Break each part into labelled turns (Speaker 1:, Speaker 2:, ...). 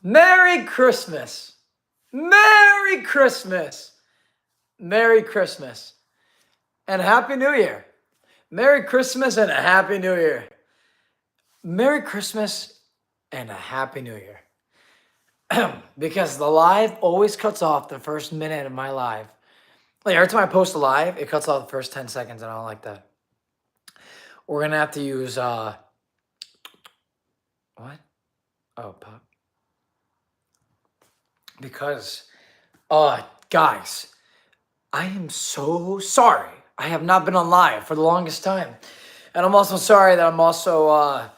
Speaker 1: Merry Christmas. Merry Christmas. Merry Christmas. And Happy New Year. Merry Christmas and a Happy New Year. Merry Christmas and a Happy New Year. Because the live always cuts off the first minute of my live. Like every time I post a live, it cuts off the first 10 seconds, and I don't like that. We're gonna have to use what? Oh, pop. Because guys, I am so sorry. I have not been on live for the longest time. And I'm also sorry that I'm also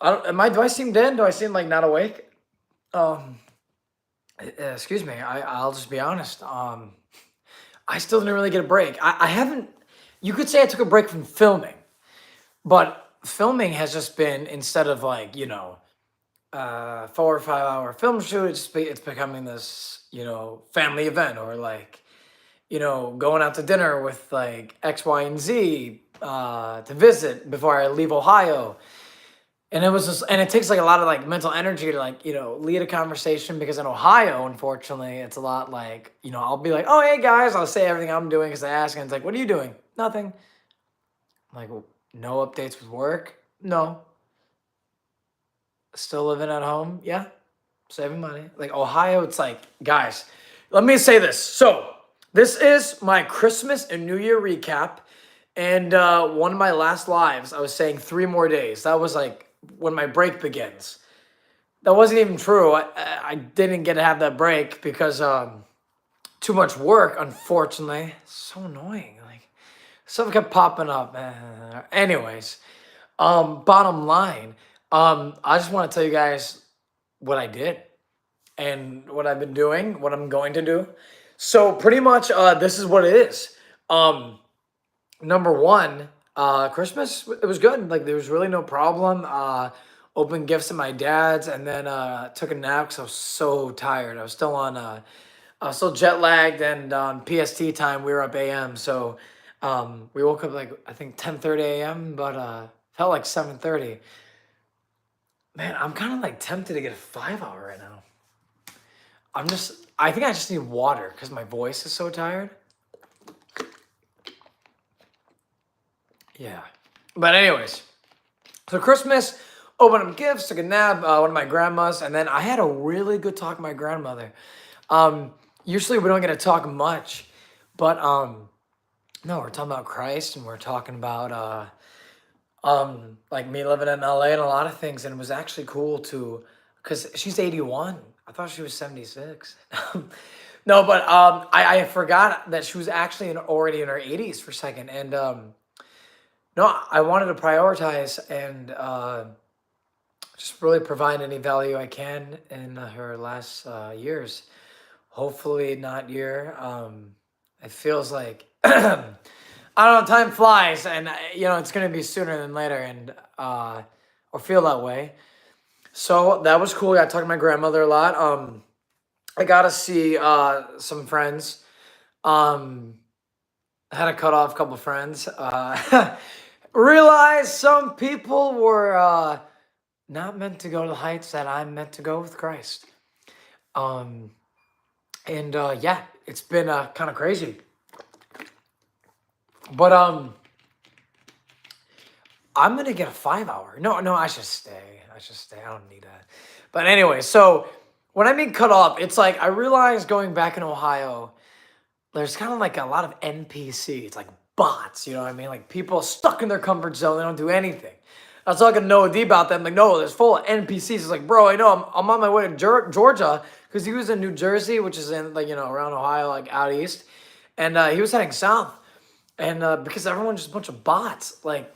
Speaker 1: do I seem dead? Do I seem like not awake? Um Excuse me. I'll just be honest. I still didn't really get a break. I haven't, you could say I took a break from filming, but filming has just been, instead of like, 4 or 5 hour film shoot, it's becoming this, family event, or like, going out to dinner with like X, Y, and Z to visit before I leave Ohio. And it was just, and it takes like a lot of like mental energy to like, lead a conversation, because in Ohio, unfortunately, it's a lot like, I'll be like, oh, hey guys, I'll say everything I'm doing because I ask, and it's like, what are you doing? Nothing. I'm like, well, no updates with work? No. Still living at home? Yeah. Saving money. Like Ohio, it's like, guys, let me say this. So, this is my Christmas and New Year recap. And one of my last lives, I was saying 3 more days. That was like when my break begins. That wasn't even true. I didn't get to have that break because too much work, unfortunately. So annoying. Like, stuff kept popping up. Anyways, bottom line, I just want to tell you guys what I did and what I've been doing, what I'm going to do. So pretty much, this is what it is. Number one, Christmas, it was good. Like there was really no problem. Opened gifts at my dad's, and then took a nap because I was so tired. I was still jet lagged, and on PST time we were up AM. So we woke up like I think 10:30 AM, but felt like 7:30. Man, I'm kind of like tempted to get a 5 hour right now. I think I just need water because my voice is so tired. Yeah. But anyways, so Christmas, opened up gifts, took a nap, one of my grandma's, and then I had a really good talk with my grandmother. Usually we don't get to talk much, but no, we're talking about Christ, and we're talking about like me living in LA and a lot of things, and it was actually cool to, because she's 81. I thought she was 76. No, but I forgot that she was actually already in her 80s for a second, and no, I wanted to prioritize and just really provide any value I can in her last years. Hopefully not year. It feels like I don't know. Time flies, and it's gonna be sooner than later, and or feel that way. So that was cool. I got to talk to my grandmother a lot. I got to see some friends. I had to cut off a couple friends. Realized some people were not meant to go to the heights that I'm meant to go with Christ. Um, and yeah, it's been kind of crazy. But I'm gonna get a 5 hour. No, no, I should stay. I should stay. I don't need that. But anyway, so when I mean cut off, it's like I realized going back in Ohio, there's kind of like a lot of NPCs, like bots, you know what I mean? Like people stuck in their comfort zone, they don't do anything. I was talking to Noah D about that. I'm like, no, there's full of NPCs. It's like, bro, I know I'm on my way to Georgia because he was in New Jersey, which is in like, around Ohio, like out east. And he was heading south. And because everyone's just a bunch of bots, like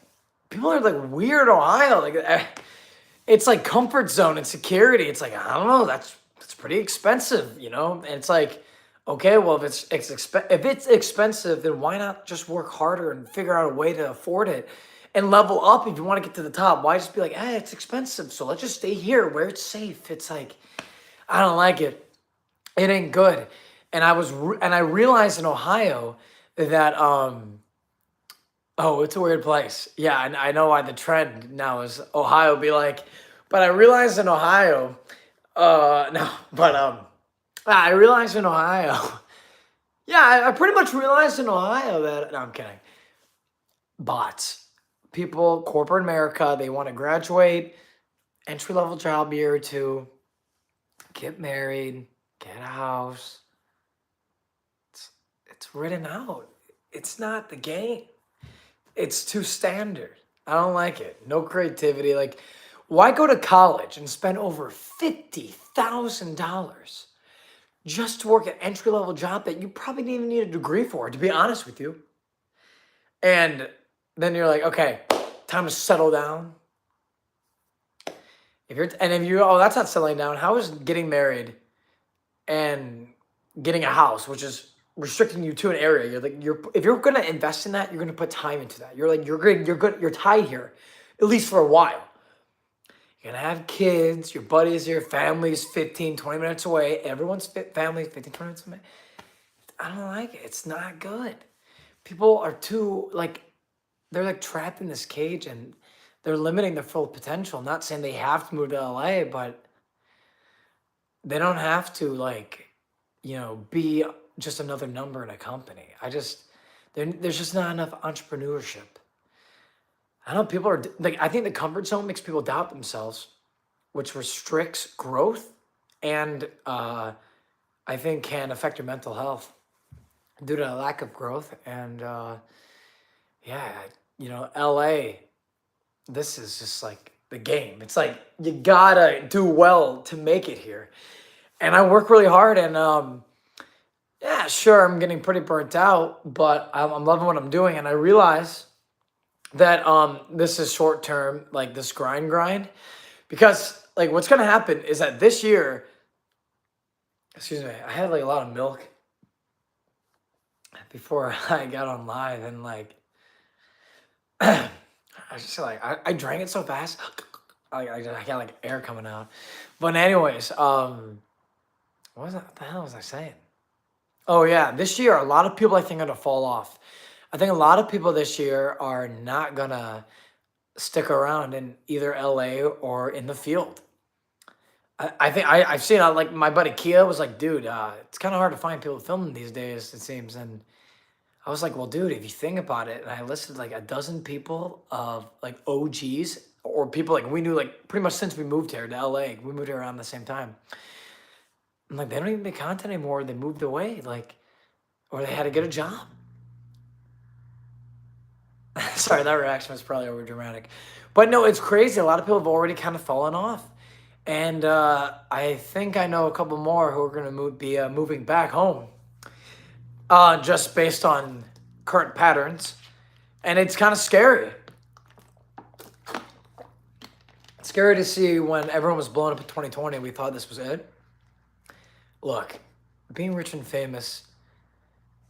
Speaker 1: people are like weird Ohio. Like it's like comfort zone and security. It's like, I don't know, that's pretty expensive, And it's like, okay, well, if it's expensive, then why not just work harder and figure out a way to afford it and level up if you want to get to the top? Why just be like, hey, it's expensive, so let's just stay here where it's safe? It's like, I don't like it. It ain't good. And I realized in Ohio that oh, it's a weird place. Yeah, I know why the trend now is Ohio be like, but I realized in Ohio, No, but I realized in Ohio. Yeah, I pretty much realized in Ohio that no, I'm kidding. Bots, people, corporate America, they want to graduate, entry level job year or two, get married, get a house. It's it's written out. It's not the game. It's too standard. I don't like it. No creativity. Like, why go to college and spend over $50,000 just to work an entry level job that you probably didn't even need a degree for, to be honest with you? And then you're like, okay, time to settle down. If you oh, that's not settling down. How is getting married and getting a house, which is restricting you to an area? You're if you're gonna invest in that, you're gonna put time into that. You're tied here, at least for a while. You're gonna have kids, your buddies, your family's 15, 20 minutes away. Everyone's family 15, 20 minutes away. I don't like it. It's not good. People are too like they're like trapped in this cage and they're limiting their full potential. Not saying they have to move to LA, but they don't have to be just another number in a company. There's just not enough entrepreneurship. I know people are like, I think the comfort zone makes people doubt themselves, which restricts growth and I think can affect your mental health due to a lack of growth. And yeah, LA, this is just like the game. It's like you gotta do well to make it here. And I work really hard and yeah, sure, I'm getting pretty burnt out, but I'm loving what I'm doing. And I realize that this is short term, like this grind. Because like what's gonna happen is that this year, excuse me, I had like a lot of milk before I got on live and like I just like I drank it so fast. I got like air coming out. But anyways, what the hell was I saying? Oh yeah, this year a lot of people I think are gonna fall off. I think a lot of people this year are not gonna stick around in either LA or in the field. I think I've seen like my buddy Kia was like, dude, it's kind of hard to find people filming these days, it seems. And I was like, well, dude, if you think about it, and I listed like a dozen people of like OGs or people like we knew like pretty much since we moved here to LA. We moved here around the same time. I'm like, they don't even make content anymore. They moved away, like, or they had to get a job. Sorry, that reaction was probably over dramatic. But no, it's crazy. A lot of people have already kind of fallen off. And I think I know a couple more who are going to be moving back home just based on current patterns. And it's kind of scary. It's scary to see when everyone was blowing up in 2020 and we thought this was it. Look, being rich and famous,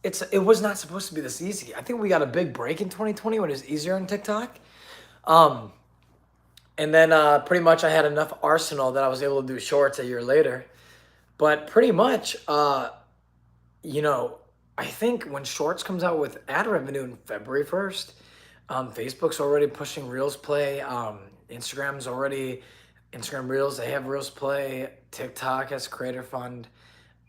Speaker 1: it was not supposed to be this easy. I think we got a big break in 2020 when it was easier on TikTok. And then pretty much I had enough arsenal that I was able to do shorts a year later. But pretty much, I think when shorts comes out with ad revenue in February 1st, Facebook's already pushing Reels Play. Instagram Reels, they have Reels Play. TikTok has Creator Fund.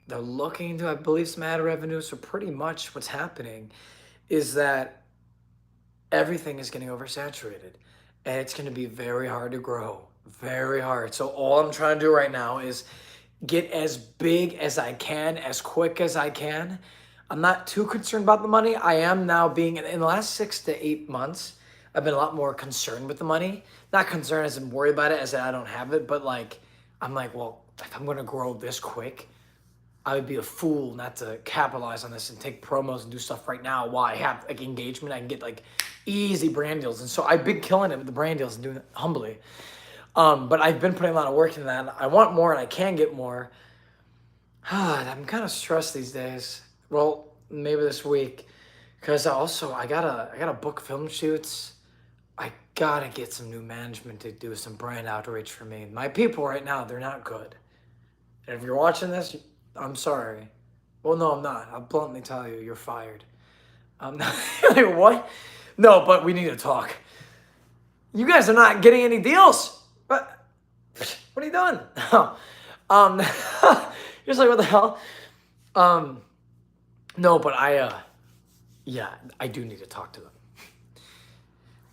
Speaker 1: They're looking to, I believe, some ad revenue. So pretty much what's happening is that everything is getting oversaturated. And it's going to be very hard to grow. Very hard. So all I'm trying to do right now is get as big as I can, as quick as I can. I'm not too concerned about the money. I am now being, in the last 6 to 8 months, I've been a lot more concerned with the money. Not concerned as in worried about it, as in I don't have it, but like, I'm like, well, if I'm going to grow this quick, I would be a fool not to capitalize on this and take promos and do stuff right now while I have like engagement. I can get like easy brand deals. And so I've been killing it with the brand deals and doing it humbly. But I've been putting a lot of work in that. I want more and I can get more. I'm kind of stressed these days. Well, maybe this week. Because also I gotta book film shoots. I gotta get some new management to do some brand outreach for me. My people right now, they're not good. And if you're watching this, I'm sorry. Well, no, I'm not. I'll bluntly tell you, you're fired. Like, what? No, but we need to talk. You guys are not getting any deals. What are you doing? Um, just like, what the hell? Um, no, but yeah, I do need to talk to them.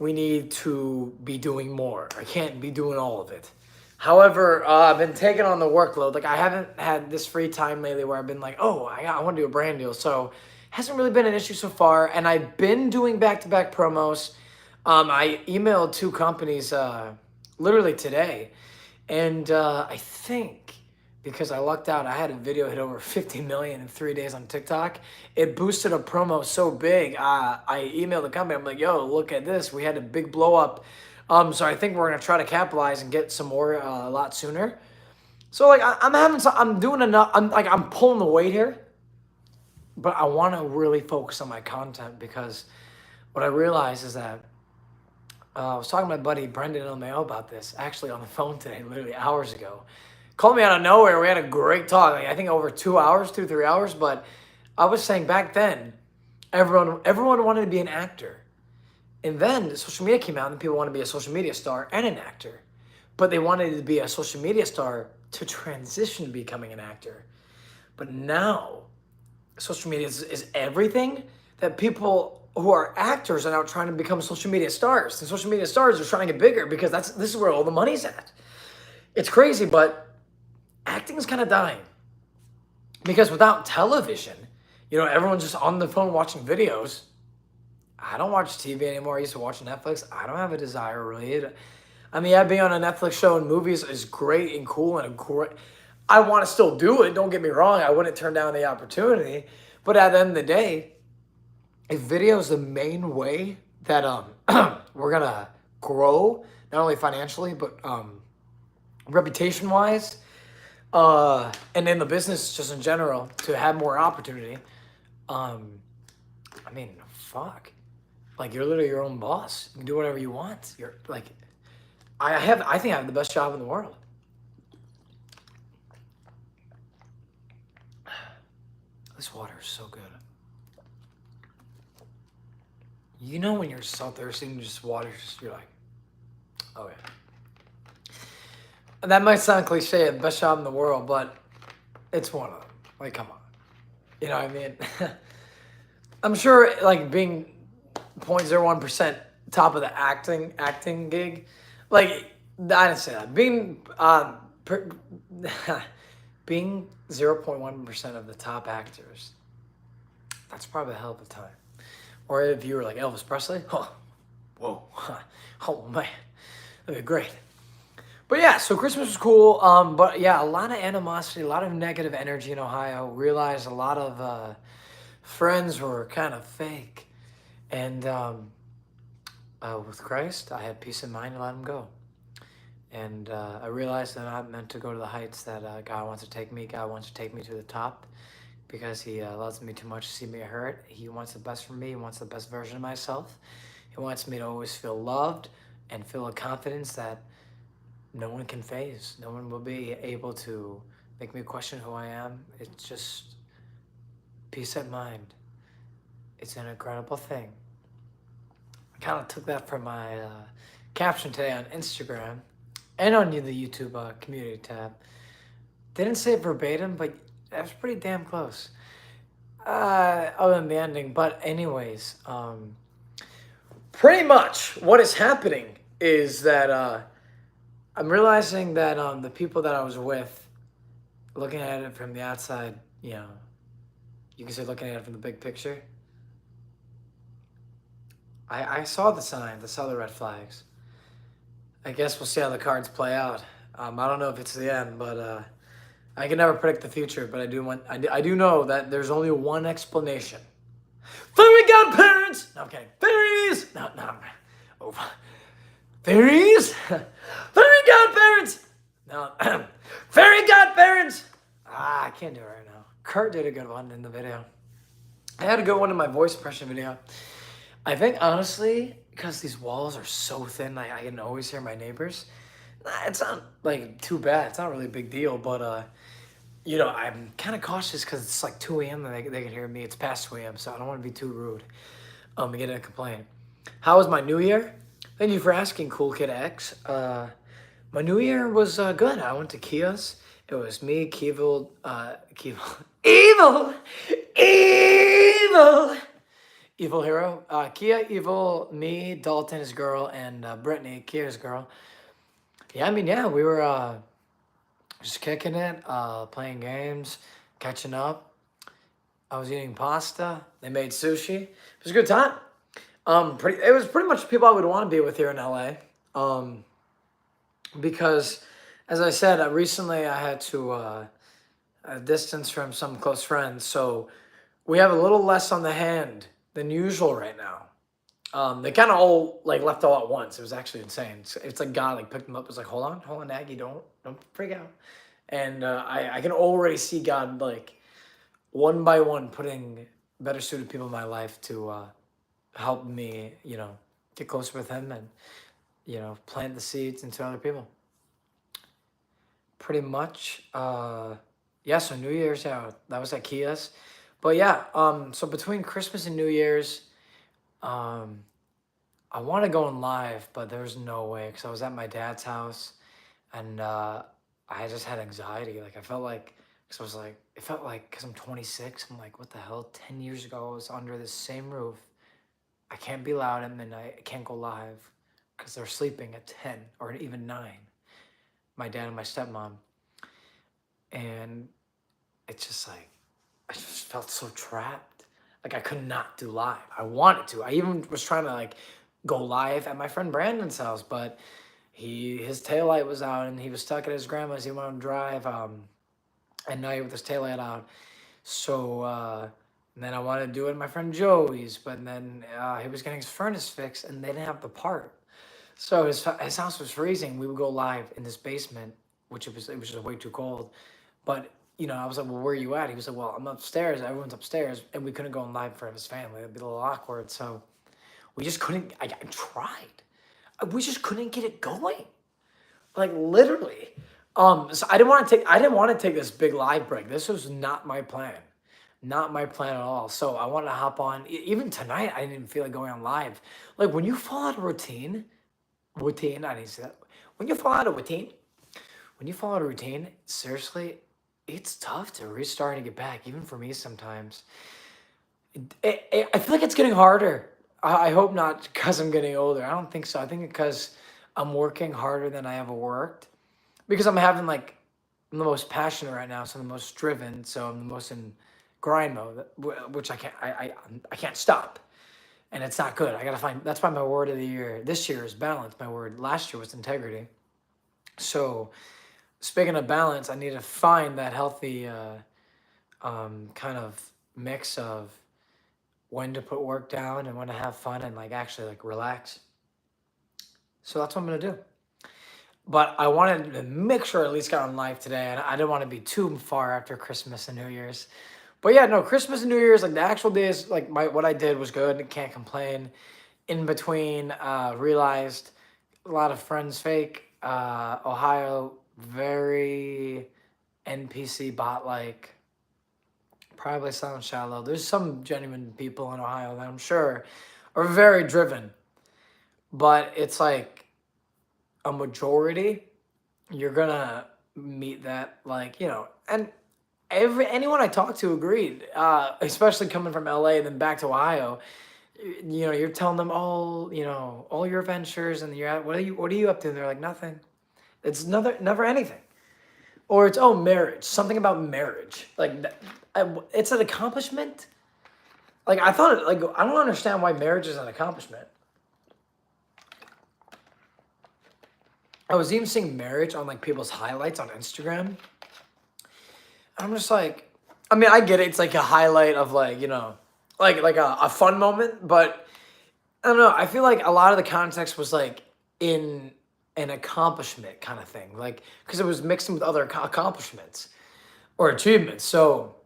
Speaker 1: We need to be doing more. I can't be doing all of it. However, I've been taking on the workload. Like, I haven't had this free time lately where I've been like, oh, I want to do a brand deal. So, hasn't really been an issue so far. And I've been doing back-to-back promos. I emailed 2 companies literally today. And I think because I lucked out, I had a video hit over 50 million in 3 days on TikTok. It boosted a promo so big. I emailed the company. I'm like, yo, look at this. We had a big blow up. So I think we're gonna try to capitalize and get some more a lot sooner. So like I'm having some, I'm doing enough. I'm pulling the weight here, but I want to really focus on my content because what I realized is that I was talking to my buddy Brendan LMAO about this actually on the phone today, literally hours ago. Called me out of nowhere. We had a great talk. Like, I think over 2 hours, 3 hours. But I was saying back then, everyone wanted to be an actor, and then social media came out, and people want to be a social media star and an actor, but they wanted to be a social media star to transition to becoming an actor. But now, social media is everything that people who are actors are now trying to become social media stars. And social media stars are trying to get bigger because this is where all the money's at. It's crazy, but acting is kind of dying because without television, everyone's just on the phone watching videos. I don't watch TV anymore. I used to watch Netflix. I don't have a desire really. I mean, yeah, being on a Netflix show and movies is great and cool and I want to still do it. Don't get me wrong. I wouldn't turn down the opportunity. But at the end of the day, if video is the main way that we're gonna grow, not only financially but reputation wise, and in the business just in general to have more opportunity. I mean, fuck. Like, you're literally your own boss. You can do whatever you want. You're like, I think I have the best job in the world. This water is so good. When you're so thirsty and just water, you're like, okay. That might sound cliche, the best job in the world, but it's one of them. Like, come on. You know what I mean? I'm sure, like, being 0.01% top of the acting gig, like, I didn't say that. Being 0.1% of the top actors, that's probably a hell of a time. Or if you were like Elvis Presley, oh, whoa, oh man, that'd be great. But yeah, so Christmas was cool. But yeah, a lot of animosity, a lot of negative energy in Ohio. Realized a lot of friends were kind of fake. And with Christ, I had peace of mind to let him go. And I realized that I'm not meant to go to the heights that God wants to take me. God wants to take me to the top because he loves me too much to see me hurt. He wants the best for me. He wants the best version of myself. He wants me to always feel loved and feel a confidence that no one can phase. No one will be able to make me question who I am. It's just peace of mind. It's an incredible thing. I kind of took that from my caption today on Instagram and on the YouTube community tab. Didn't say it verbatim, but that was pretty damn close. Other than the ending. But anyways, pretty much what is happening is that I'm realizing that the people that I was with, looking at it from the outside, you can say looking at it from the big picture. I saw the signs, I saw the red flags. I guess we'll see how the cards play out. I don't know if it's the end, but I can never predict the future. But I do know that there's only one explanation. Fairy godparents! No, I'm kidding. Fairies! No. Oh. Fairies? Fairy godparents! No. Fairy godparents! I can't do it right now. Kurt did a good one in the video. I had a good one in my voice impression video. I think, honestly, because these walls are so thin, I can always hear my neighbors. It's not, like, too bad. It's not really a big deal, but, I'm kind of cautious because it's, like, 2 a.m. and they can hear me. It's past 2 a.m., so I don't want to be too rude to get a complaint. How was my New Year? Thank you for asking, Cool Kid X. My New Year was good. I went to Kia's, It was me, Kevil, Evil, Evil, Evil Hero, Kia, Evil, me, Dalton, his girl, and Brittany, Kia's girl. Yeah, I mean, yeah, we were just kicking it, playing games, catching up. I was eating pasta. They made sushi. It was a good time. It was pretty much people I would want to be with here in LA. Because, as I said, recently I had to distance from some close friends, so we have a little less on the hand than usual right now. They kind of all like left all at once. It was actually insane. It's like God like picked them up. It was like, hold on, Aggie, don't freak out. And I can already see God like one by one putting better suited people in my life to help me, get closer with Him and plant the seeds into other people. Pretty much, yeah. So New Year's, yeah, that was at Kia's, but yeah. So between Christmas and New Year's, um, I want to go on live, but there's no way because I was at my dad's house, and I just had anxiety. Like I felt like, because I was like, it felt like because I'm 26. I'm like, what the hell? 10 years ago, I was under the same roof. I can't be loud at midnight. I can't go live because they're sleeping at 10 or even 9. My dad and my stepmom, and it's just like I just felt so trapped. Like I could not do live. I wanted to. I even was trying to like go live at my friend Brandon's house, but his taillight was out and he was stuck at his grandma's. He wanted to drive at night with his taillight out. So and then I wanted to do it at my friend Joey's, but then he was getting his furnace fixed and they didn't have the part. So his house was freezing. We would go live in this basement, which it was just way too cold. But I was like, well, where are you at? He was like, well, I'm upstairs. Everyone's upstairs, and we couldn't go in live in front of his family. It'd be a little awkward. So we just couldn't. I tried. We just couldn't get it going. Like literally. So I didn't want to take. I didn't want to take this big live break. This was not my plan. Not my plan at all. So I wanted to hop on. Even tonight, I didn't even feel like going on live. Like when you fall out of routine. I need to say that. When you fall out of routine, seriously, it's tough to restart and get back. Even for me, sometimes. I feel like it's getting harder. I hope not because I'm getting older. I don't think so. I think because I'm working harder than I ever worked. Because I'm having like I'm the most passionate right now, so I'm the most driven, so I'm the most in grind mode, which I can't stop. And it's not good. I gotta find. That's why my word of the year this year is balance. My word last year was integrity. So, speaking of balance, I need to find that healthy kind of mix of when to put work down and when to have fun and like actually like relax. So that's what I'm gonna do. But I wanted to make sure I at least got on live today, and I didn't want to be too far after Christmas and New Year's. But yeah, no, Christmas and New Year's, like the actual days, like what I did was good. Can't complain. In between, realized a lot of friends fake. Ohio, very NPC bot like. Probably sounds shallow. There's some genuine people in Ohio that I'm sure are very driven, but it's like a majority. You're gonna meet that, like and anyone I talked to agreed, especially coming from LA and then back to Ohio. You're telling them all your ventures, and you're at, what are you up to? And they're like, nothing. It's never anything. Or it's marriage, something about marriage. Like it's an accomplishment. Like I thought, like I don't understand why marriage is an accomplishment. I was even seeing marriage on like people's highlights on Instagram. I'm just like, I mean, I get it. It's like a highlight of like, like a fun moment. But I don't know. I feel like a lot of the context was like in an accomplishment kind of thing. Like, because it was mixing with other accomplishments or achievements. So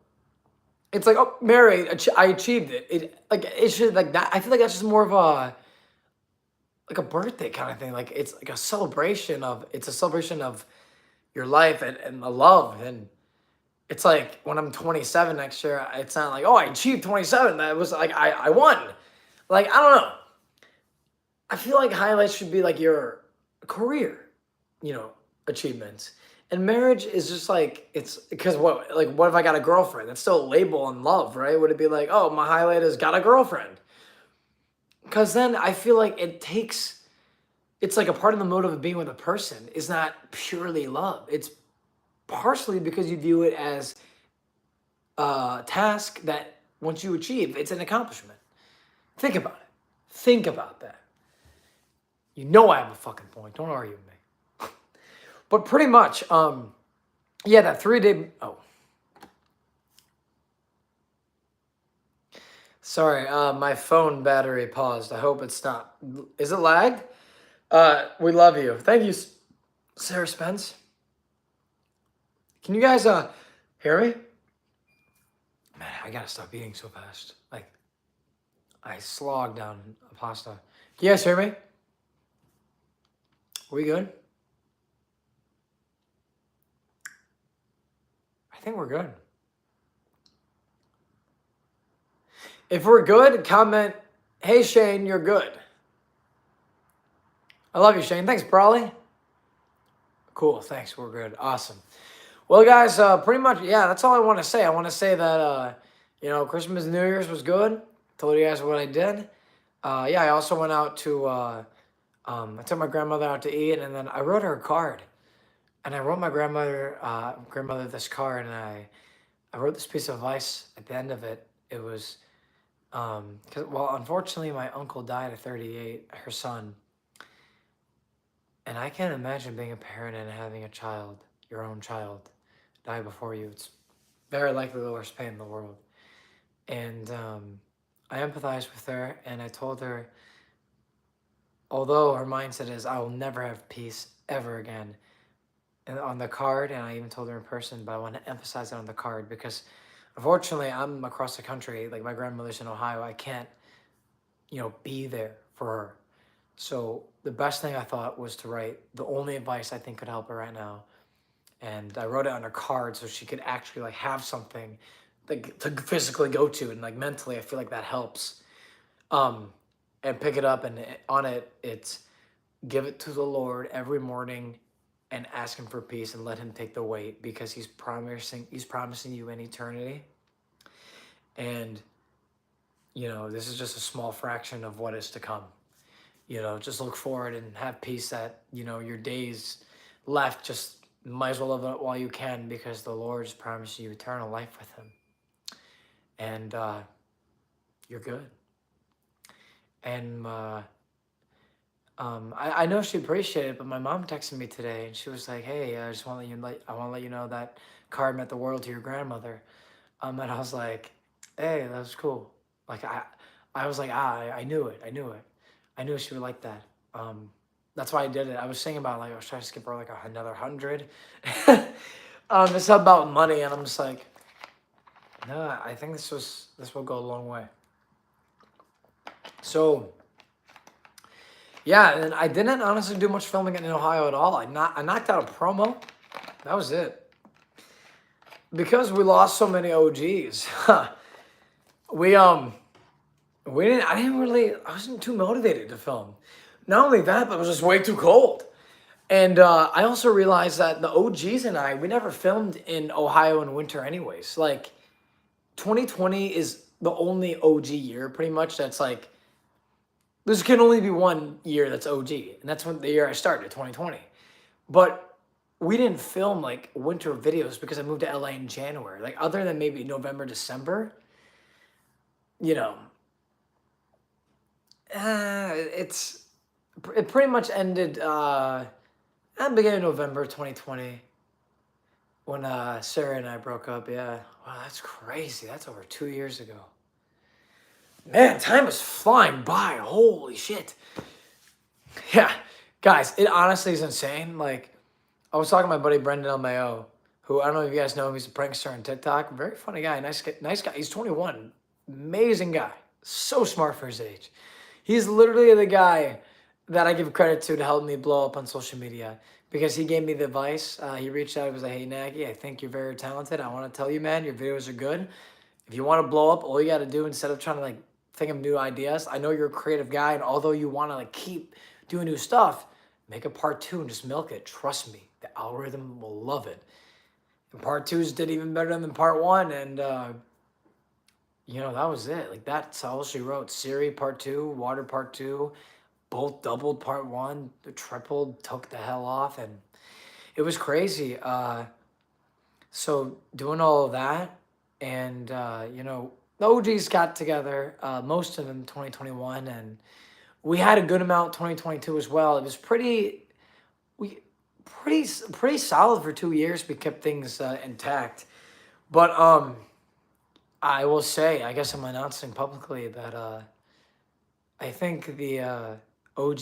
Speaker 1: it's like, oh, Mary, I achieved it. It should like that. I feel like that's just more of like a birthday kind of thing. Like it's like a celebration of your life and the love. And it's like when I'm 27 next year, it's not like, oh, I achieved 27. That was like, I won. Like, I don't know. I feel like highlights should be like your career, achievements. And marriage is just like, it's because what if I got a girlfriend? That's still a label on love, right? Would it be like, oh, my highlight has got a girlfriend? Because then I feel like it's like a part of the motive of being with a person is not purely love. It's partially because you view it as a task that once you achieve, it's an accomplishment. Think about it. Think about that. You know I have a fucking point. Don't argue with me. But pretty much, yeah, that 3-day. Oh, sorry. My phone battery paused. I hope it's not. Is it lagged? We love you. Thank you, Sarah Spence. Can you guys hear me? Man, I gotta stop eating so fast. Like, I slogged down a pasta. Can you guys hear me? We good? I think we're good. If we're good, comment, hey Shane, you're good. I love you, Shane. Thanks, Brawley. Cool, thanks, we're good. Awesome. Well, guys, pretty much, yeah, that's all I want to say. I want to say that, Christmas and New Year's was good. Told you guys what I did. Yeah, I also went out to, I took my grandmother out to eat, and then I wrote her a card. And I wrote my grandmother this card, and I wrote this piece of advice at the end of it. It was, unfortunately, my uncle died at 38, her son. And I can't imagine being a parent and having a child, your own child, die before you. It's very likely the worst pain in the world. And I empathized with her, and I told her, although her mindset is, I will never have peace ever again, and on the card, and I even told her in person, but I want to emphasize it on the card because unfortunately I'm across the country, like my grandmother's in Ohio. I can't, be there for her. So the best thing I thought was to write the only advice I think could help her right now. And I wrote it on a card so she could actually like have something like to physically go to, and like mentally I feel like that helps. And pick it up, and on it it's give it to the Lord every morning and ask him for peace and let him take the weight because he's promising you an eternity. And this is just a small fraction of what is to come. Just look forward and have peace that, your days left, just might as well live it while you can because the Lord is promising you eternal life with him. And you're good. And I know she appreciated it, but my mom texted me today and she was like, "Hey, I just want to let you know that card meant the world to your grandmother." And I was like, "Hey, that was cool." Like I was like, I knew it. I knew she would like that. That's why I did it. I was thinking about I was trying to skip her like another 100. It's about money, and I'm just like, no, I think this will go a long way. So, yeah, and I didn't honestly do much filming in Ohio at all. I knocked out a promo. That was it. Because we lost so many OGs. I wasn't too motivated to film. Not only that, but it was just way too cold. And I also realized that the OGs and we never filmed in Ohio in winter anyways. Like, 2020 is the only OG year pretty much that's like, this can only be one year that's OG. And that's when the year I started, 2020. But we didn't film like winter videos because I moved to LA in January. Like, other than maybe November, December, it pretty much ended at the beginning of November 2020 when Sarah and I broke up. Yeah, wow, that's crazy. That's over 2 years ago. Man, time is flying by. Holy shit. Yeah, guys, it honestly is insane. Like, I was talking to my buddy Brendan LMAO, who I don't know if you guys know him. He's a prankster on TikTok. Very funny guy. Nice guy. He's 21. Amazing guy. So smart for his age. He's literally the guy that I give credit to help me blow up on social media because he gave me the advice. He reached out. He was like, "Hey, Nagy, I think you're very talented. I want to tell you, man, your videos are good. If you want to blow up, all you got to do instead of trying to think of new ideas, I know you're a creative guy, and although you want to keep doing new stuff, make a part 2 and just milk it. Trust me, algorithm will love it. And part twos did even better than part one, and that was it. Like that's all she wrote. Siri part two, Water part two, both doubled part one, tripled, took the hell off, and it was crazy. So doing all of that, and the OGs got together, most of them 2021, and we had a good amount 2022 as well. It was we pretty solid for 2 years. We kept things intact, but I will say, I guess I'm announcing publicly that I think the OG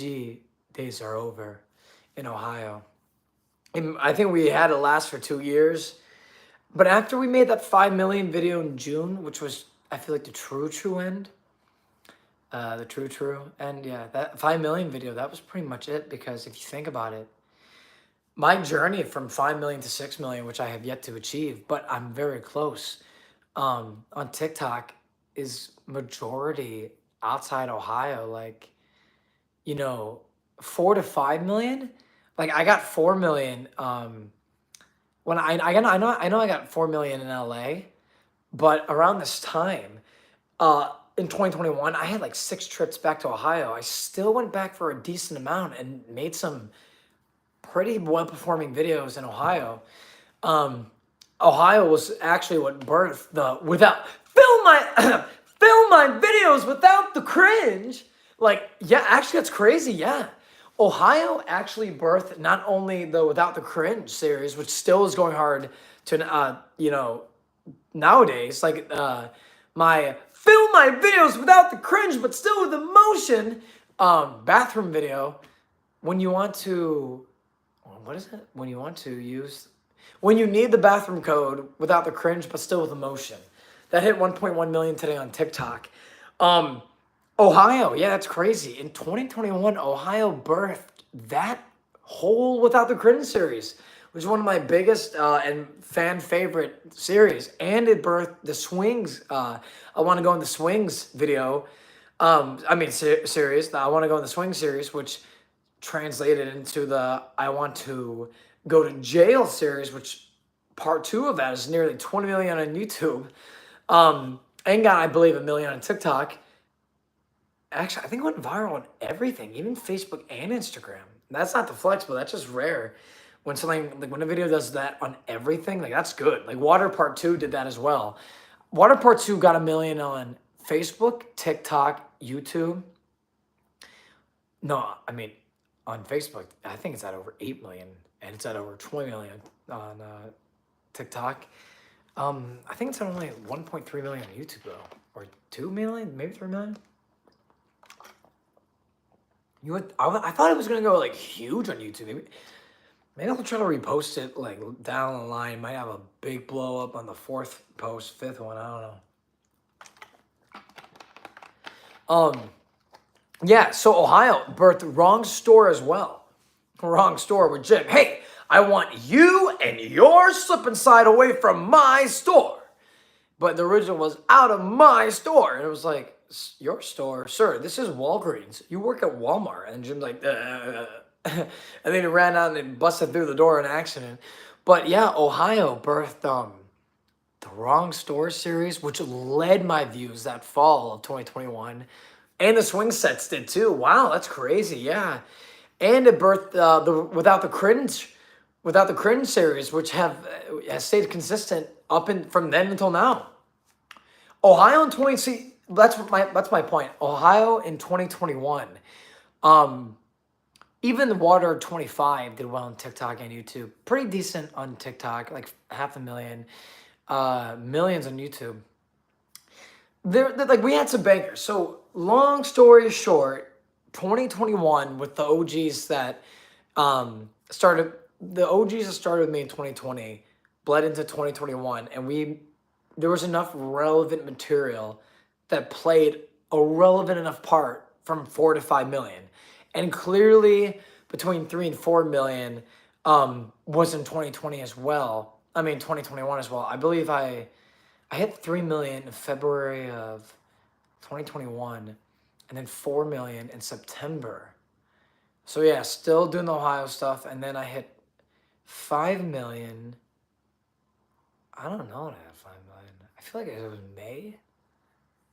Speaker 1: days are over in Ohio. And I think we had it last for 2 years. But after we made that 5 million video in June, which was, I feel like, the true end, yeah, that 5 million video, that was pretty much it. Because if you think about it, my journey from 5 million to 6 million, which I have yet to achieve, but I'm very close, on TikTok, is majority outside Ohio. Like, 4 to 5 million. Like I got 4 million. When I know I got 4 million in LA, but around this time, in 2021, I had like 6 trips back to Ohio. I still went back for a decent amount and made some pretty well performing videos in Ohio. Ohio was actually what birthed the without film my film my videos without the cringe. Like, yeah, actually that's crazy. Yeah. Ohio actually birthed not only the Without the Cringe series, which still is going hard to nowadays, like my film my videos without the cringe but still with emotion bathroom video when you want to, what is it? When you need the bathroom code without the cringe but still with emotion. That hit 1.1 million today on TikTok. Ohio, yeah, that's crazy. In 2021, Ohio birthed that whole Without the Cringe series, which is one of my biggest and fan favorite series. And it birthed the Swings. I Want to Go in the Swings video. Series. The I Want to Go in the Swing series, which translated into the I Want to Go to Jail series, which part two of that is nearly 20 million on YouTube. And got, I believe, 1 million on TikTok. Actually, I think it went viral on everything, even Facebook and Instagram. That's not the flex, but that's just rare. When when a video does that on everything, like that's good. Like Water Part 2 did that as well. Water Part 2 got 1 million on Facebook, TikTok, YouTube. No, I mean, on Facebook, I think it's at over 8 million, and it's at over 20 million on TikTok. I think it's at only 1.3 million on YouTube though, or 2 million, maybe 3 million. I thought it was gonna go like huge on YouTube. Maybe I'll try to repost it like down the line. Might have a big blow up on the 4th post, 5th one. I don't know. Yeah. So Ohio birthed Wrong Store as well. Wrong Store with Jim. Hey, I want you and your slip and slide away from my store. But the original was out of my store, and it was like, your store, sir, this is Walgreens. You work at Walmart. And Jim's like, and then he ran out and busted through the door in accident. But yeah, Ohio birthed the Wrong Store series, which led my views that fall of 2021. And the Swing Sets did too. Wow, that's crazy. Yeah. And it birthed the Without the Cringe series, which has stayed consistent from then until now. Ohio in 20, that's my point. Ohio in 2021, even the Water 25 did well on TikTok and YouTube. Pretty decent on TikTok, like 500,000, millions on YouTube. Like we had some bangers. So long story short, 2021 with the OGs that started with me in 2020, bled into 2021, and there was enough relevant material that played a relevant enough part from 4 to 5 million. And clearly between 3 and 4 million was in 2020 as well. 2021 as well. I believe I hit 3 million in February of 2021 and then 4 million in September. So yeah, still doing the Ohio stuff. And then I hit 5 million. I don't know when I had 5 million. I feel like it was May,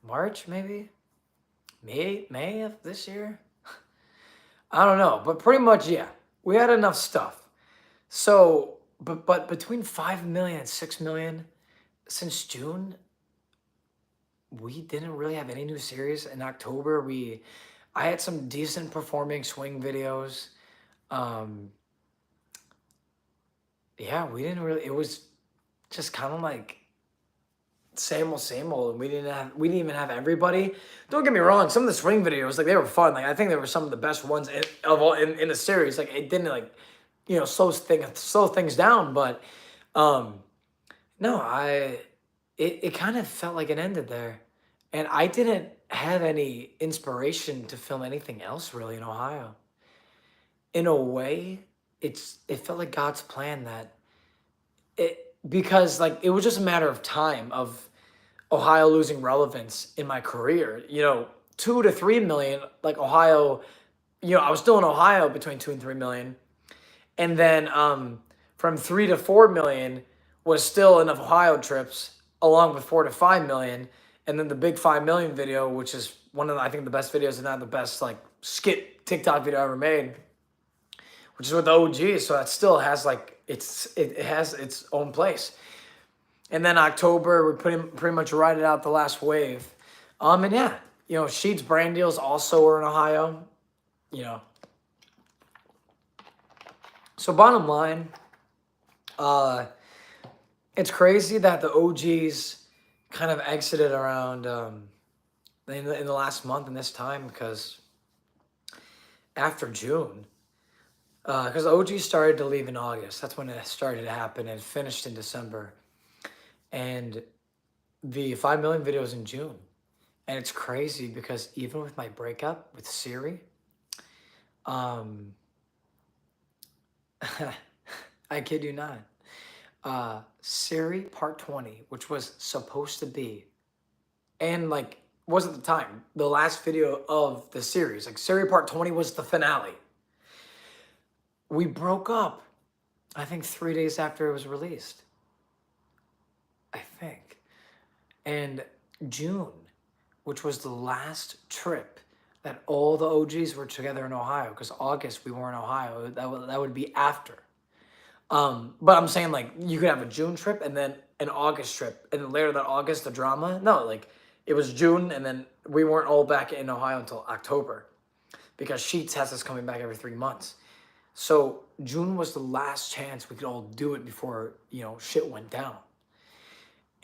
Speaker 1: March, maybe May of this year. I don't know, but pretty much, yeah, we had enough stuff. So, but between 5 million and 6 million since June, we didn't really have any new series. In October, I had some decent performing swing videos. Um, yeah, we didn't really. It was just kind of like same old, and we didn't even have everybody. Don't get me wrong, some of the swing videos, like, they were fun. Like, I think they were some of the best ones of all in the series. Like, it didn't, like, slow things down, but um no, it kind of felt like it ended there, and I didn't have any inspiration to film anything else really in Ohio. In a way, it felt like God's plan, that it because, like, it was just a matter of time of Ohio losing relevance in my career. 2 to 3 million, like, Ohio. I was still in Ohio between 2 and 3 million, and then from 3 to 4 million was still enough Ohio trips, along with 4 to 5 million, and then the big 5 million video, which is one of I think the best videos, and not the best, like, skit TikTok video I ever made, which is with the OG. So that still has, like, it has its own place. And then October, we pretty much ride it out the last wave. And yeah, Sheets brand deals also were in Ohio. You know, so bottom line, it's crazy that the OGs kind of exited around in the last month in this time, because after June, because the OGs started to leave in August. That's when it started to happen, and finished in December. And the 5 million videos in June. And it's crazy because even with my breakup with Siri, um, I kid you not, Siri Part 20, which was supposed to be, and, like, was at the time, the last video of the series. Like, Siri Part 20 was the finale. We broke up, I think, 3 days after it was released. I think. And June, which was the last trip that all the OGs were together in Ohio, because August we were in Ohio. That would be after. But I'm saying, like, you could have a June trip and then an August trip, and then later that August the drama. No, like, it was June, and then we weren't all back in Ohio until October, because Sheets has us coming back every 3 months. So June was the last chance we could all do it before shit went down.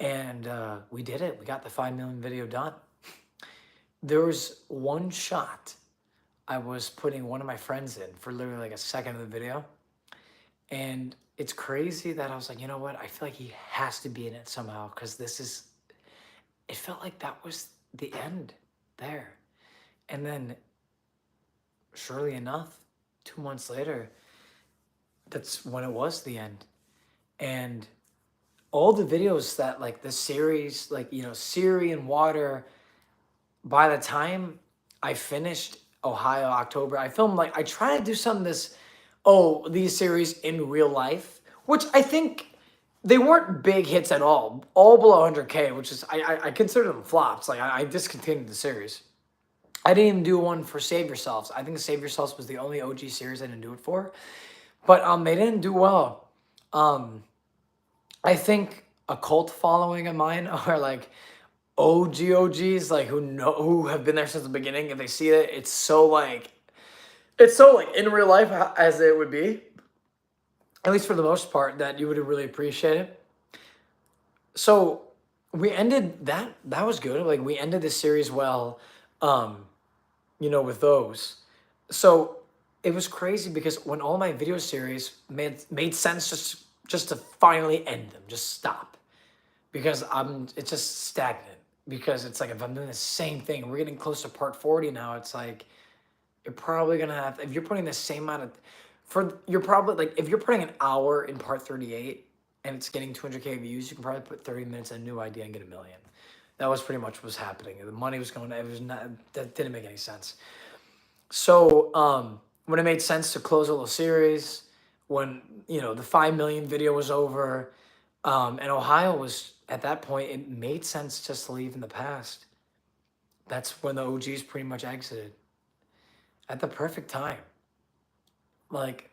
Speaker 1: And we did it. We got the 5 million video done. There was one shot I was putting one of my friends in for literally like a second of the video. And it's crazy that I was like, you know what? I feel like he has to be in it somehow, because it felt like that was the end there. And then, surely enough, 2 months later, that's when it was the end. And all the videos that, like, the series, like, Siri and Water, by the time I finished Ohio October, I filmed, like, I try to do some of these series in real life, which I think they weren't big hits at all below 100K, which is, I consider them flops. Like, I discontinued the series. I didn't even do one for Save Yourselves. I think Save Yourselves was the only OG series I didn't do it for, but they didn't do well. I think a cult following of mine are, like, OGs, like, who have been there since the beginning. If they see it, it's so like in real life as it would be, at least for the most part, that you would really appreciate it. So we ended that. That was good. Like, we ended the series well, with those. So it was crazy because when all my video series made sense just to finally end them, just stop, because it's just stagnant. Because it's like, if I'm doing the same thing, we're getting close to part 40 now. It's like, you're probably gonna have, if you're putting the same amount you're probably, like, if you're putting an hour in part 38 and it's getting 200K views, you can probably put 30 minutes in a new idea and get 1 million. That was pretty much what was happening. The money was going. It was not. That didn't make any sense. So when it made sense to close a little series when, the 5 million video was over. And Ohio was, at that point, it made sense just to leave in the past. That's when the OGs pretty much exited at the perfect time. Like,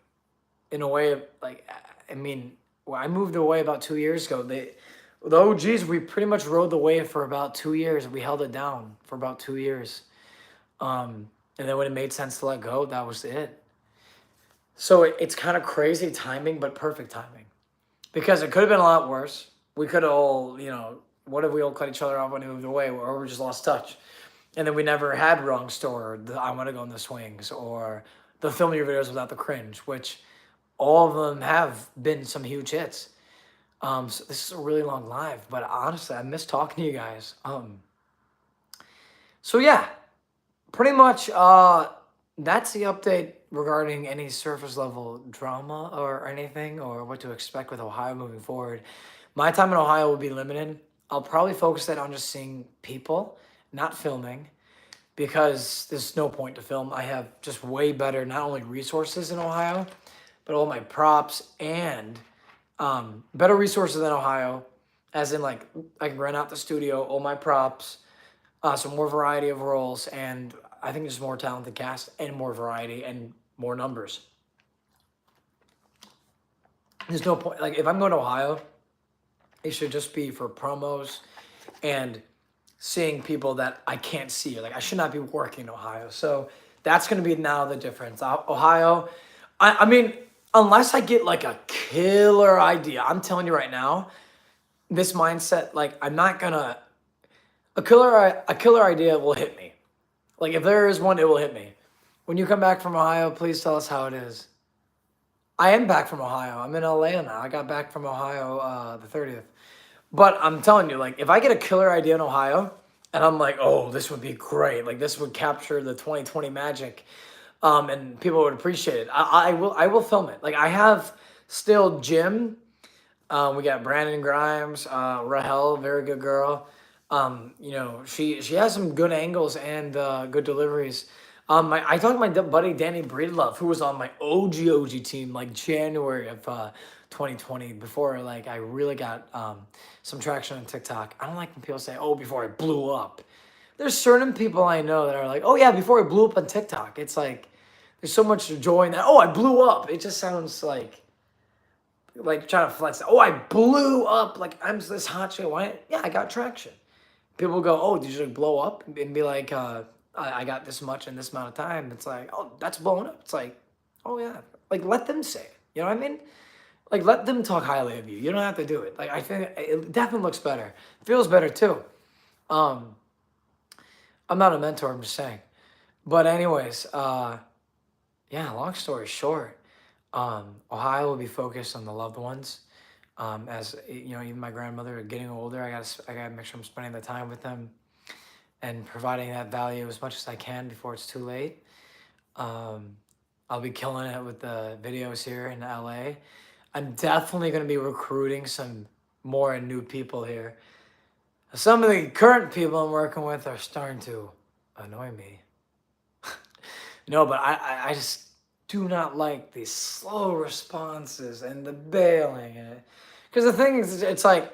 Speaker 1: in a way of, like, I mean, when I moved away about 2 years ago, the OGs, we pretty much rode the wave for about 2 years. We held it down for about 2 years. And then when it made sense to let go, that was it. So it's kind of crazy timing, but perfect timing. Because it could have been a lot worse. We could have all, what if we all cut each other off when we moved away, or we just lost touch? And then we never had Wrong Store, or I Want to Go in the Swings, or the Film Your Videos Without the Cringe, which all of them have been some huge hits. So this is a really long live, but honestly, I miss talking to you guys. So yeah, pretty much that's the update regarding any surface level drama or anything, or what to expect with Ohio moving forward. My time in Ohio will be limited. I'll probably focus that on just seeing people, not filming, because there's no point to film. I have just way better, not only resources in Ohio, but all my props and better resources than Ohio, as in like I can rent out the studio, all my props, some more variety of roles, and I think there's more talented cast and more variety and more numbers. There's no point. Like if I'm going to Ohio, it should just be for promos and seeing people that I can't see. Like I should not be working in Ohio. So that's going to be now the difference. Ohio, I mean, unless I get like a killer idea, I'm telling you right now, this mindset, like I'm not gonna, a killer idea will hit me. Like if there is one, it will hit me. When you come back from Ohio, please tell us how it is. I am back from Ohio. I'm in LA now. I got back from Ohio the 30th. But I'm telling you, like, if I get a killer idea in Ohio, and I'm like, oh, this would be great. Like, this would capture the 2020 magic, and people would appreciate it. I will film it. Like, I have still Jim. We got Brandon Grimes, Rahel, very good girl. She has some good angles and good deliveries. I talked to my buddy Danny Breedlove, who was on my OG team like January of 2020, before like I really got some traction on TikTok. I don't like when people say, "Oh, before I blew up." There's certain people I know that are like, "Oh yeah, before I blew up on TikTok." It's like there's so much joy in that. Oh, I blew up. It just sounds like trying to flex. Oh, I blew up. Like I'm this hot shit. Why? Yeah, I got traction. People go, oh, did you like blow up? And be like, I got this much in this amount of time. It's like, oh, that's blowing up. It's like, oh yeah. Like let them say it. You know what I mean? Like let them talk highly of you. You don't have to do it. Like I think it definitely looks better. It feels better too. I'm not a mentor, I'm just saying. But anyways, yeah, long story short, Ohio will be focused on the loved ones. As even my grandmother are getting older, I gotta make sure I'm spending the time with them and providing that value as much as I can before it's too late. I'll be killing it with the videos here in LA. I'm definitely gonna be recruiting some more new people here. Some of the current people I'm working with are starting to annoy me. No, but I just do not like these slow responses and the bailing and because the thing is, it's like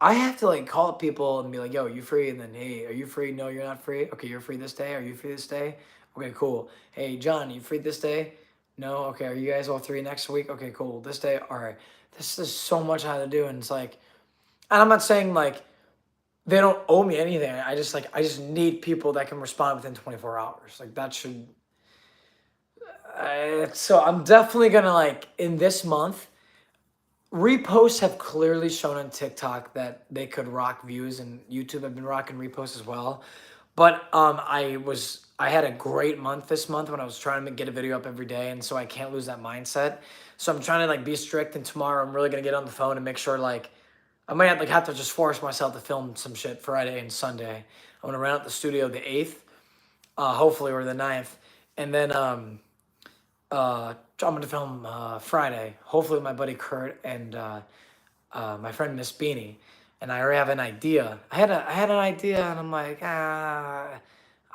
Speaker 1: I have to like call up people and be like, "Yo, you free?" And then, "Hey, are you free? No, you're not free. Okay, you're free this day. Are you free this day? Okay, cool. Hey, John, you free this day? No. Okay, are you guys all free next week? Okay, cool. This day, all right. This is so much I have to do, and it's like, and I'm not saying like they don't owe me anything. I just need people that can respond within 24 hours. Like that should. So I'm definitely gonna like in this month. Reposts have clearly shown on TikTok that they could rock views, and YouTube have been rocking reposts as well. But I had a great month this month when I was trying to get a video up every day, and so I can't lose that mindset. So I'm trying to like be strict, and tomorrow I'm really gonna get on the phone and make sure like I might have to just force myself to film some shit Friday and Sunday. I'm gonna rent out the studio the 8th, hopefully, or the 9th, and then I'm gonna film Friday, hopefully with my buddy Kurt and my friend Miss Beanie, and I already have an idea. I had an idea, and I'm like, I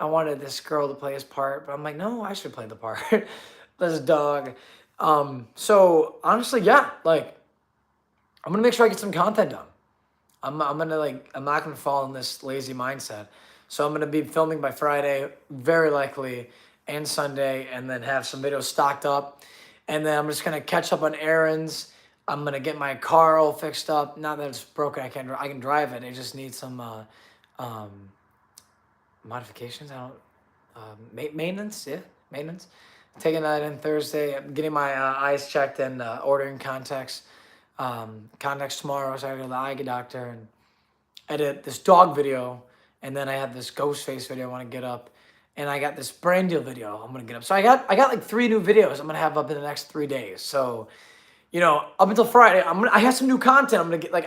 Speaker 1: wanted this girl to play his part, but I'm like, no, I should play the part. This dog, So honestly, yeah, like I'm gonna make sure I get some content done. I'm gonna like I'm not gonna fall in this lazy mindset. So I'm gonna be filming by Friday, very likely, and Sunday, and then have some videos stocked up. And then I'm just gonna catch up on errands. I'm gonna get my car all fixed up. Not that it's broken, I can drive it. It just needs some um, modifications. I don't maintenance. Yeah, maintenance. Taking that in Thursday. I'm getting my eyes checked and ordering contacts. Contacts tomorrow. So I go to the eye doctor and edit this dog video, and then I have this ghost face video I want to get up, and I got this brand deal video I'm gonna get up. So I got like 3 new videos I'm gonna have up in the next 3 days. So up until Friday, I have some new content. I'm gonna get like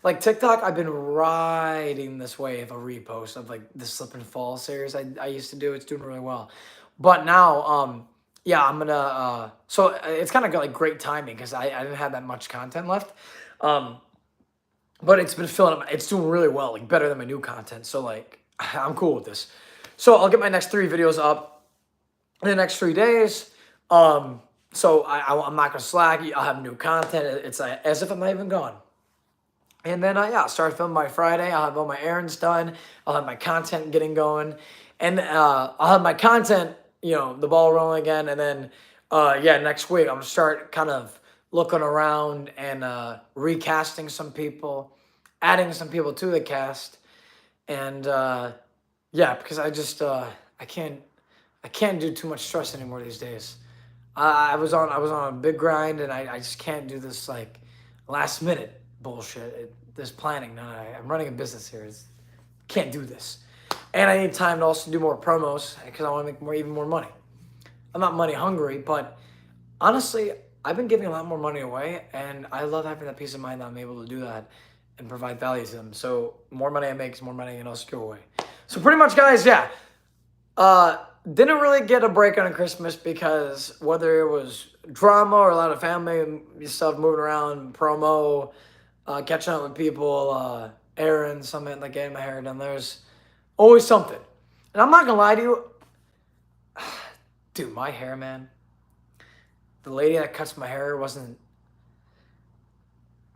Speaker 1: like TikTok. I've been riding this wave of repost of like the slip and fall series I used to do. It's doing really well, but now yeah, I'm gonna so it's kind of got like great timing because I didn't have that much content left. But it's been filling up. It's doing really well, like better than my new content. So like, I'm cool with this. So I'll get my next 3 videos up in the next 3 days. So I'm not gonna slack. I'll have new content. It's as if I'm not even gone. And then yeah, I'll start filming by Friday. I'll have all my errands done. I'll have my content getting going, and I'll have my content, the ball rolling again. And then yeah, next week I'm gonna start kind of looking around and recasting some people, adding some people to the cast, and yeah, because I can't do too much stress anymore these days. I was on a big grind, and I just can't do this like last minute bullshit. This planning. No, I'm running a business here. Can't do this, and I need time to also do more promos because I want to make even more money. I'm not money hungry, but honestly, I've been giving a lot more money away, and I love having that peace of mind that I'm able to do that and provide value to them. So more money I make is more money I can also give away. So pretty much, guys, yeah. Didn't really get a break on Christmas because whether it was drama or a lot of family stuff moving around, promo, catching up with people, errands, something like getting my hair done. There's always something. And I'm not gonna lie to you, dude, my hair, man. The lady that cuts my hair wasn't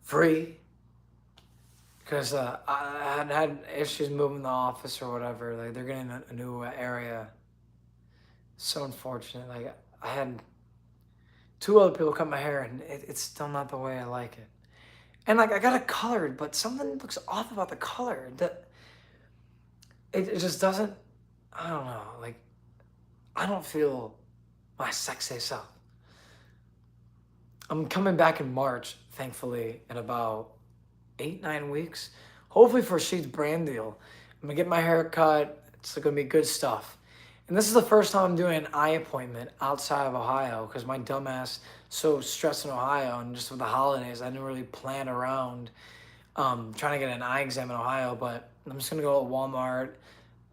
Speaker 1: free because I had issues moving the office or whatever. Like they're getting a new area. So unfortunate. Like I had 2 other people cut my hair, and it's still not the way I like it. And like I got it colored, but something looks off about the color. That it just doesn't. I don't know. Like I don't feel my sexy self. I'm coming back in March, thankfully, in about 8, 9 weeks. Hopefully for a Sheets brand deal. I'm gonna get my hair cut. It's gonna be good stuff. And this is the first time I'm doing an eye appointment outside of Ohio because my dumbass so stressed in Ohio, and just with the holidays, I didn't really plan around trying to get an eye exam in Ohio. But I'm just gonna go to Walmart.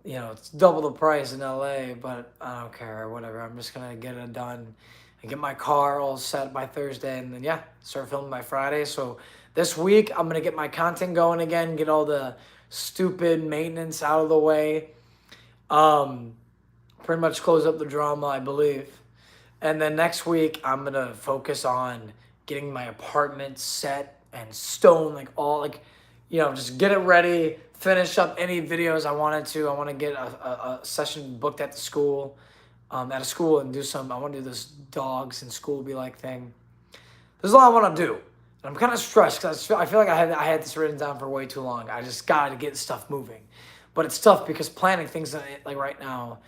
Speaker 1: It's double the price in LA, but I don't care, whatever. I'm just gonna get it done and get my car all set by Thursday, and then yeah, start filming by Friday. So this week I'm gonna get my content going again, get all the stupid maintenance out of the way. Pretty much close up the drama, I believe. And then next week I'm gonna focus on getting my apartment set and stone, like all like, just get it ready, finish up any videos I wanted to. I want to get a session booked at the school, at a school, and do some. I want to do this dogs in school be like thing. There's a lot I want to do. And I'm kind of stressed because I feel like I had this written down for way too long. I just got to get stuff moving. But it's tough because planning things like right now,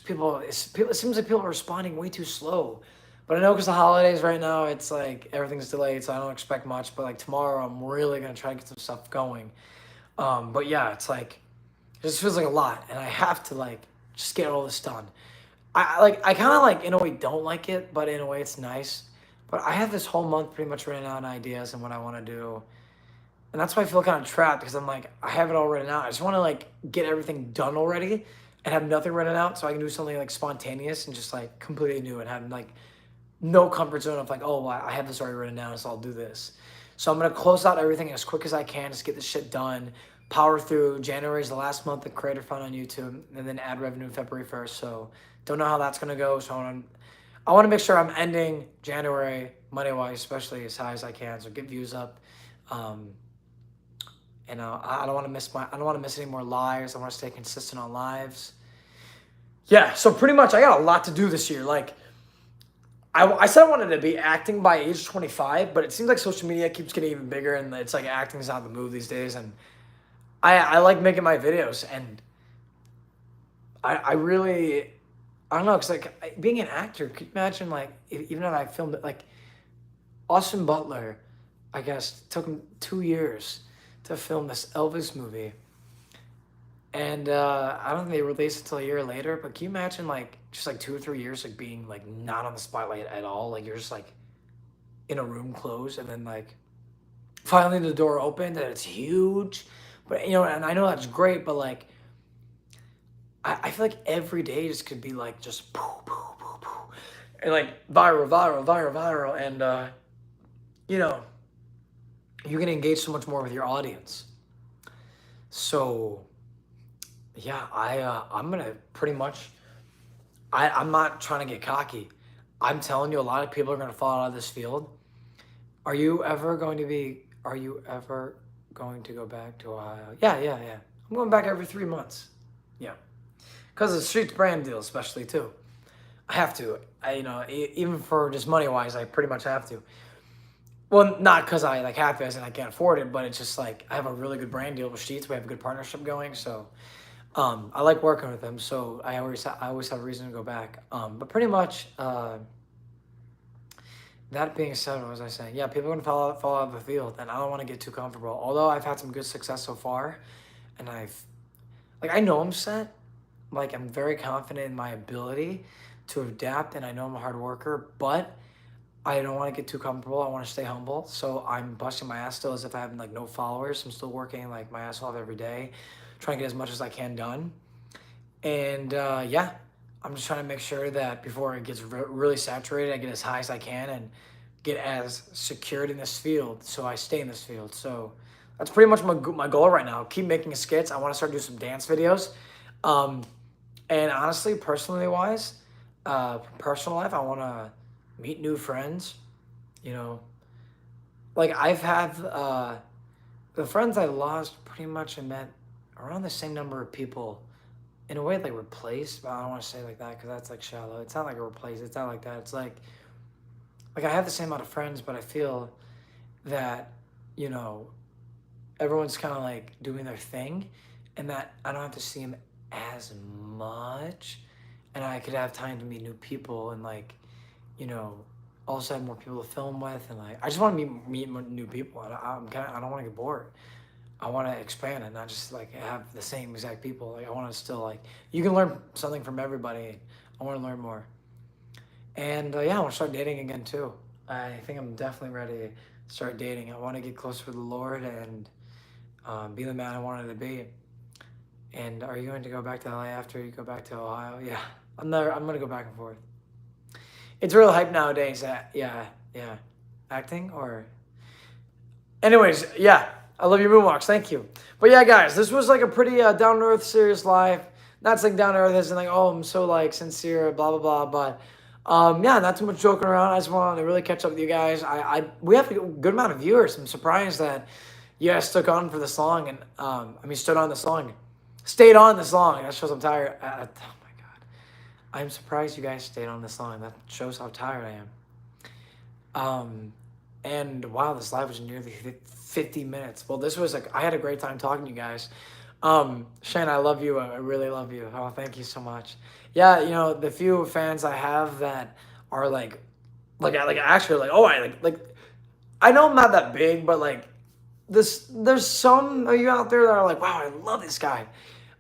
Speaker 1: because it seems like people are responding way too slow. But I know because the holidays right now, it's like everything's delayed, so I don't expect much. But like tomorrow, I'm really going to try to get some stuff going. But yeah, it's like, it just feels like a lot. And I have to like just get all this done. I kind of like, in a way, don't like it, but in a way, it's nice. But I have this whole month pretty much written out on ideas and what I want to do. And that's why I feel kind of trapped because I'm like, I have it all written out. I just want to like get everything done already and have nothing written out so I can do something like spontaneous and just like completely new and have like no comfort zone of like, oh, well, I have this already written down, so I'll do this. So I'm going to close out everything as quick as I can, just get this shit done, power through. January is the last month of Creator Fund on YouTube, and then ad revenue February 1st. So don't know how that's going to go. So I want to make sure I'm ending January money wise, especially as high as I can, so get views up. Um, and I don't want to miss I don't want to miss any more lives. I want to stay consistent on lives. Yeah, so pretty much I got a lot to do this year. Like I said I wanted to be acting by age 25, but it seems like social media keeps getting even bigger, and it's like acting is not the move these days. And I like making my videos, and I really I don't know, cause like being an actor, could you imagine like even if I filmed it like Austin Butler, I guess took him 2 years to film this Elvis movie, and I don't think they released it until a year later. But can you imagine like just like 2 or 3 years like being like not on the spotlight at all? Like you're just like in a room closed, and then like finally the door opened and it's huge. But and I know that's great, but like I feel like every day just could be like just poo poo poo poo, and like viral, and you know you can engage so much more with your audience. So yeah, I'm gonna pretty much I'm not trying to get cocky. I'm telling you, a lot of people are gonna fall out of this field. Are you ever going to go back to Ohio? Yeah. I'm going back every 3 months. Yeah, because of the streets brand deal, especially too. I have to. Even for just money wise, I pretty much have to. Well, not because I like have to, as in I can't afford it, but it's just like I have a really good brand deal with Sheets. We have a good partnership going, so I like working with them. So I always have a reason to go back. But pretty much, that being said, what was I saying? Yeah, people are gonna fall out of the field, and I don't want to get too comfortable. Although I've had some good success so far, and I know I'm set. Like I'm very confident in my ability to adapt, and I know I'm a hard worker, but I don't want to get too comfortable. I want to stay humble. So I'm busting my ass still as if I have like no followers. I'm still working like my ass off every day, trying to get as much as I can done. And yeah, I'm just trying to make sure that before it gets really saturated, I get as high as I can and get as secured in this field so I stay in this field. So that's pretty much my goal right now. Keep making skits. I want to start doing some dance videos. Um, and honestly, personal life, I want to meet new friends. You know, like I've had the friends I lost pretty much I met around the same number of people. In a way, like replaced, but I don't want to say it like that because that's like shallow. It's not like a replace. It's not like that. It's like I have the same amount of friends, but I feel that you know everyone's kind of like doing their thing, and that I don't have to see them as much, and I could have time to meet new people and like you know also have more people to film with, and like I just want to meet new people. I don't want to get bored. I want to expand and not just like have the same exact people. Like I want to still like you can learn something from everybody. I want to learn more, and yeah, I want to start dating again too. I think I'm definitely ready to start dating. I want to get closer to the Lord and be the man I wanted to be. And are you going to go back to LA after you go back to Ohio? Yeah, I'm gonna go back and forth. It's real hype nowadays. Yeah, acting or anyways, yeah, I love your moonwalks. Thank you. But yeah, guys, this was like a pretty down to earth, serious live. Not saying down to earth isn't like, oh, I'm so like sincere, blah blah blah. But yeah, not too much joking around. I just wanted to really catch up with you guys. We have a good amount of viewers. I'm surprised that you guys stuck on for this long, and stood on this long, stayed on this long. That shows I'm tired. Oh my god, I'm surprised you guys stayed on this long. That shows how tired I am. And wow, this live was nearly 50 minutes. Well, this was like, I had a great time talking to you guys. Shane, I love you. I really love you. Oh, thank you so much. Yeah, the few fans I have that are like actually like, oh, I know I'm not that big, but like there's some of you out there that are like, wow, I love this guy.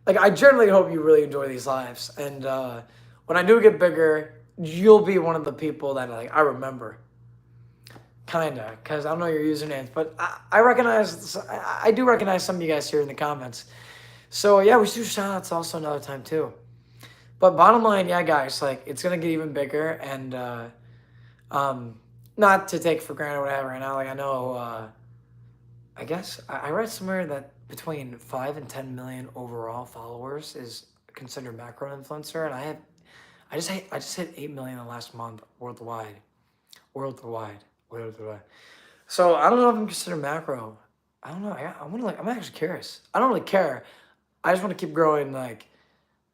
Speaker 1: Like, I generally hope you really enjoy these lives. And when I do get bigger, you'll be one of the people that like I remember. Kinda, because I don't know your usernames, but I do recognize some of you guys here in the comments. So yeah, we should do shout outs also another time too. But bottom line, yeah, guys, like it's gonna get even bigger, and not to take for granted what I have right now. Like I know, I guess I read somewhere that between 5 and 10 million overall followers is considered macro influencer, and I just hit 8 million in the last month worldwide. Worldwide. Worldwide. So I don't know if I'm considered macro. I don't know. I want to like. I'm actually curious. I don't really care. I just want to keep growing. Like,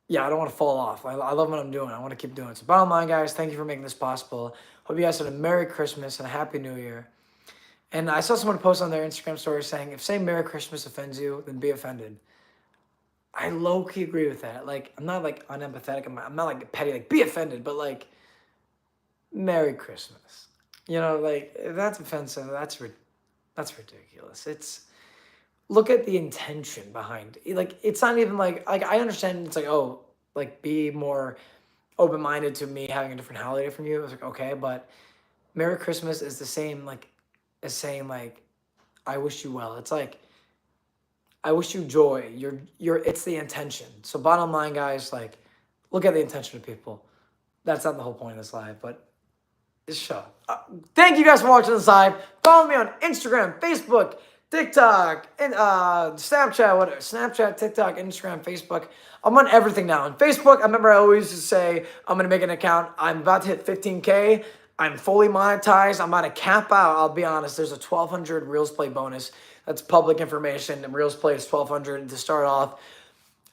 Speaker 1: yeah, I don't want to fall off. I love what I'm doing. I want to keep doing it. So bottom line, guys, thank you for making this possible. Hope you guys had a Merry Christmas and a Happy New Year. And I saw someone post on their Instagram story saying, if saying Merry Christmas offends you, then be offended. I low key agree with that. Like, I'm not like unempathetic. I'm not like petty. Like, be offended, but like, Merry Christmas. You know, like if that's offensive. That's ridiculous. It's look at the intention behind it. Like, it's not even like I understand. It's like, oh, like be more open minded to me having a different holiday from you. It's like, okay, but Merry Christmas is the same like as saying like I wish you well. It's like I wish you joy. You're it's the intention. So bottom line, guys, like look at the intention of people. That's not the whole point of this live, but this show. Thank you guys for watching this live. Follow me on Instagram, Facebook, TikTok, and Snapchat, whatever. Snapchat, TikTok, Instagram, Facebook. I'm on everything now. On Facebook, I remember I always used to say I'm gonna make an account. I'm about to hit 15K. I'm fully monetized. I'm about to cap out. I'll be honest. There's a 1,200 Reels Play bonus. That's public information. And Reels Play is 1,200 to start off.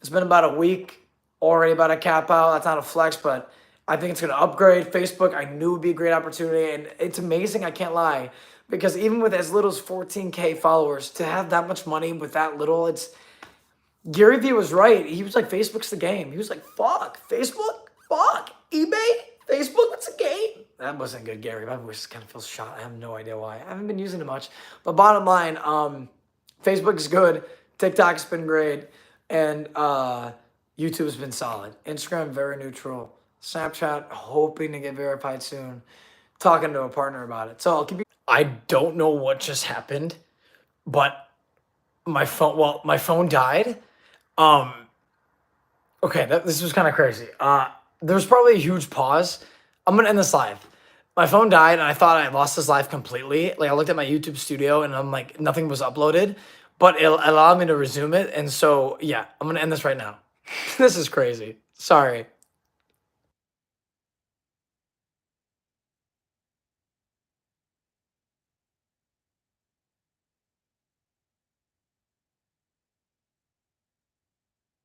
Speaker 1: It's been about a week already about to cap out. That's not a flex, but I think it's going to upgrade. Facebook, I knew would be a great opportunity. And it's amazing, I can't lie. Because even with as little as 14K followers, to have that much money with that little, it's... Gary Vee was right. He was like, Facebook's the game. He was like, fuck, Facebook? Fuck, eBay? Facebook, what's the game? That wasn't good, Gary. My voice kind of feels shot. I have no idea why. I haven't been using it much. But bottom line, Facebook's good. TikTok's been great. And YouTube's been solid. Instagram, very neutral. Snapchat, hoping to get verified soon. Talking to a partner about it. So I'll keep you... I don't know what just happened, but my phone died. Okay, this was kind of crazy. There was probably a huge pause. I'm gonna end this live. My phone died, and I thought I lost this live completely. Like, I looked at my YouTube studio, and I'm like, nothing was uploaded, but it allowed me to resume it. And so, yeah, I'm gonna end this right now. This is crazy. Sorry.